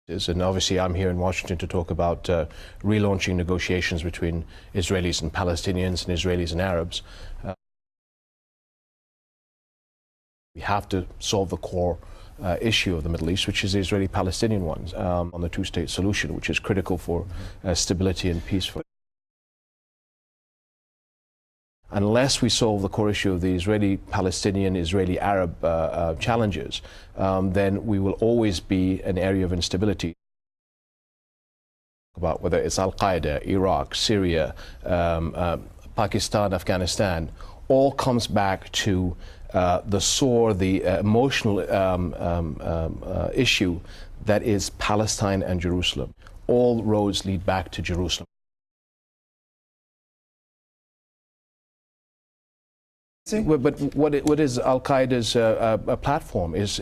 And obviously I'm here in Washington to talk about relaunching negotiations between Israelis and Palestinians and Israelis and Arabs. We have to solve the core issue of the Middle East, which is the Israeli-Palestinian ones, on the two-state solution, which is critical for stability and peace. Unless we solve the core issue of the Israeli-Palestinian, Israeli-Arab challenges, then we will always be an area of instability. About whether it's Al-Qaeda, Iraq, Syria, Pakistan, Afghanistan, all comes back to the sore, the emotional issue that is Palestine and Jerusalem. All roads lead back to Jerusalem. But what is Al-Qaeda's platform is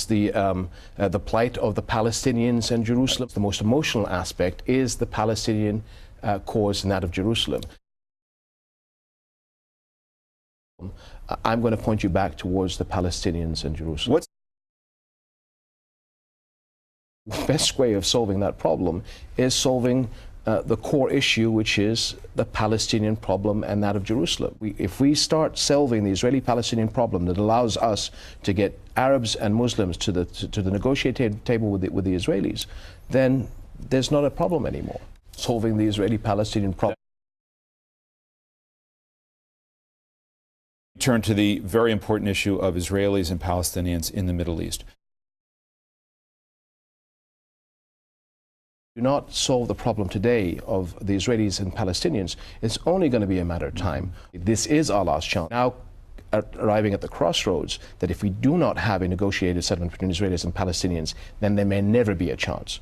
the plight of the Palestinians and Jerusalem. The most emotional aspect is the Palestinian cause and that of Jerusalem. I'm going to point you back towards the Palestinians and Jerusalem. What's the best way of solving that problem is solving the core issue, which is the Palestinian problem and that of Jerusalem. If we start solving the Israeli-Palestinian problem that allows us to get Arabs and Muslims to the negotiating table with the Israelis, then there's not a problem anymore. Solving the Israeli-Palestinian problem. Turn to the very important issue of Israelis and Palestinians in the Middle East. Do not solve the problem today of the Israelis and Palestinians, it's only going to be a matter of time. This is our last chance. Now arriving at the crossroads that if we do not have a negotiated settlement between Israelis and Palestinians, then there may never be a chance.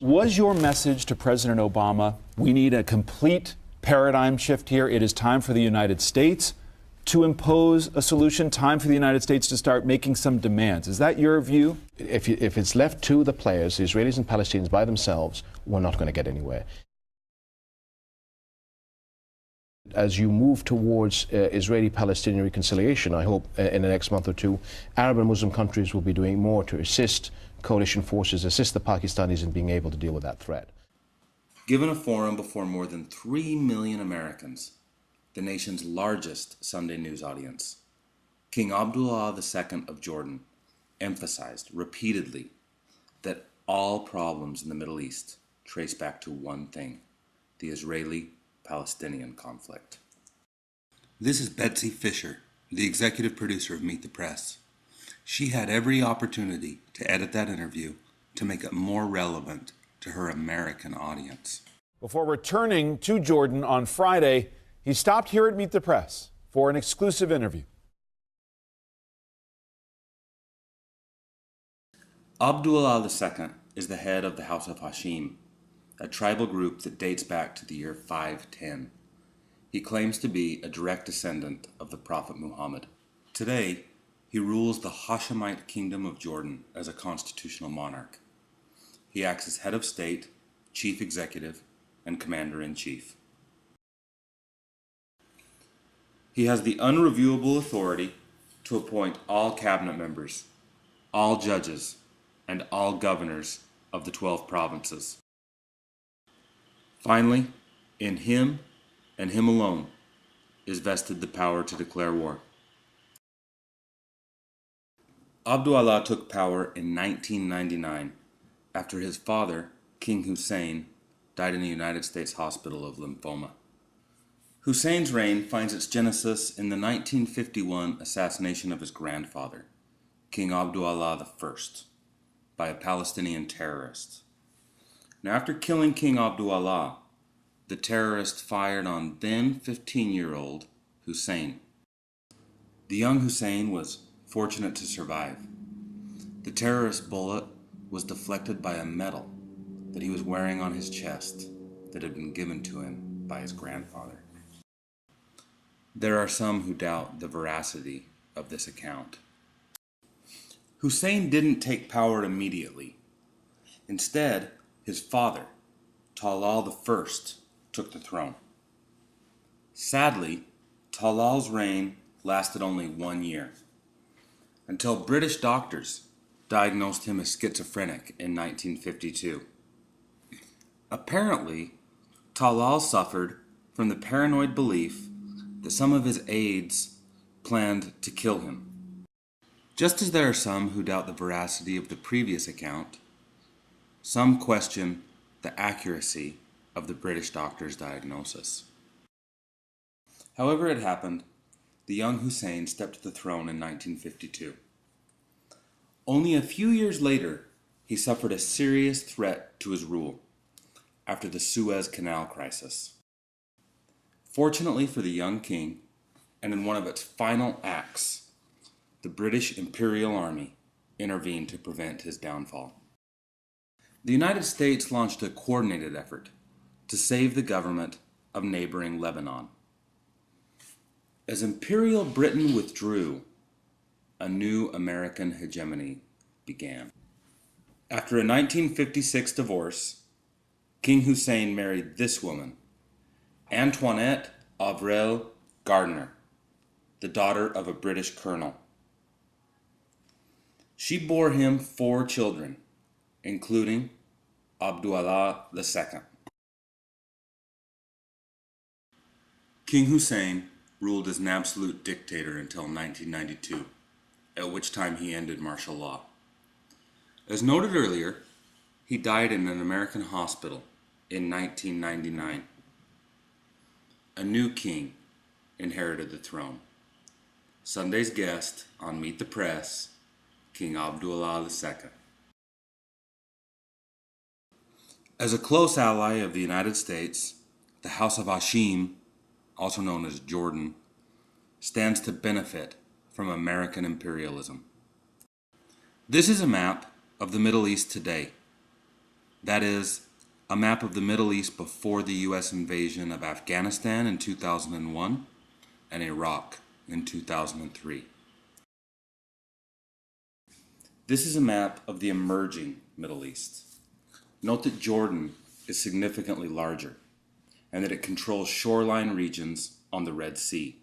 Was your message to President Obama, we need a complete paradigm shift here, it is time for the United States to impose a solution, time for the United States to start making some demands? Is that your view? If it's left to the players, the Israelis and Palestinians by themselves, we're not going to get anywhere. As you move towards Israeli-Palestinian reconciliation, I hope in the next month or two, Arab and Muslim countries will be doing more to assist coalition forces, assist the Pakistanis in being able to deal with that threat. Given a forum before more than 3 million Americans, the nation's largest Sunday news audience, King Abdullah II of Jordan emphasized repeatedly that all problems in the Middle East trace back to one thing: the Israeli-Palestinian conflict. This is Betsy Fisher, the executive producer of Meet the Press. She had every opportunity to edit that interview to make it more relevant to her American audience. Before returning to Jordan on Friday, he stopped here at Meet the Press for an exclusive interview. Abdullah II is the head of the House of Hashim, a tribal group that dates back to the year 510. He claims to be a direct descendant of the Prophet Muhammad. Today, he rules the Hashemite Kingdom of Jordan as a constitutional monarch. He acts as head of state, chief executive, and commander-in-chief. He has the unreviewable authority to appoint all cabinet members, all judges, and all governors of the 12 provinces. Finally, in him and him alone is vested the power to declare war. Abdullah took power in 1999 after his father, King Hussein, died in a United States hospital of lymphoma. Hussein's reign finds its genesis in the 1951 assassination of his grandfather, King Abdullah I, by a Palestinian terrorist. Now, after killing King Abdullah, the terrorist fired on then 15-year-old Hussein. The young Hussein was fortunate to survive. The terrorist bullet was deflected by a medal that he was wearing on his chest that had been given to him by his grandfather. There are some who doubt the veracity of this account. Hussein didn't take power immediately. Instead, his father, Talal I, took the throne. Sadly, Talal's reign lasted only 1 year, until British doctors diagnosed him as schizophrenic in 1952. Apparently, Talal suffered from the paranoid belief that some of his aides planned to kill him. Just as there are some who doubt the veracity of the previous account, some question the accuracy of the British doctor's diagnosis. However it happened, the young Hussein stepped to the throne in 1952. Only a few years later, he suffered a serious threat to his rule after the Suez Canal crisis. Fortunately for the young king, and in one of its final acts, the British Imperial Army intervened to prevent his downfall. The United States launched a coordinated effort to save the government of neighboring Lebanon. As Imperial Britain withdrew, a new American hegemony began. After a 1956 divorce, King Hussein married this woman, Antoinette Avril Gardner, the daughter of a British colonel. She bore him 4 children, including Abdullah II. King Hussein ruled as an absolute dictator until 1992, at which time he ended martial law. As noted earlier, he died in an American hospital in 1999. A new king inherited the throne. Sunday's guest on Meet the Press, King Abdullah II. As a close ally of the United States, the House of Hashim, also known as Jordan, stands to benefit from American imperialism. This is a map of the Middle East today. That is, a map of the Middle East before the U.S. invasion of Afghanistan in 2001 and Iraq in 2003. This is a map of the emerging Middle East. Note that Jordan is significantly larger and that it controls shoreline regions on the Red Sea,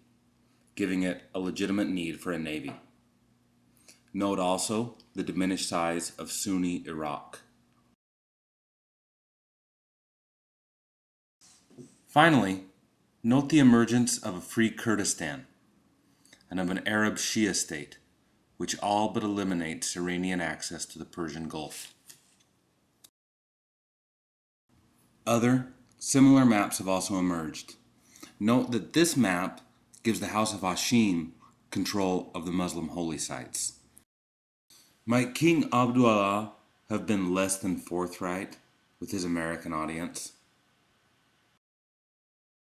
giving it a legitimate need for a navy. Note also the diminished size of Sunni Iraq. Finally, note the emergence of a free Kurdistan and of an Arab Shia state, which all but eliminates Iranian access to the Persian Gulf. Other similar maps have also emerged. Note that this map gives the House of Hashim control of the Muslim holy sites. Might King Abdullah have been less than forthright with his American audience?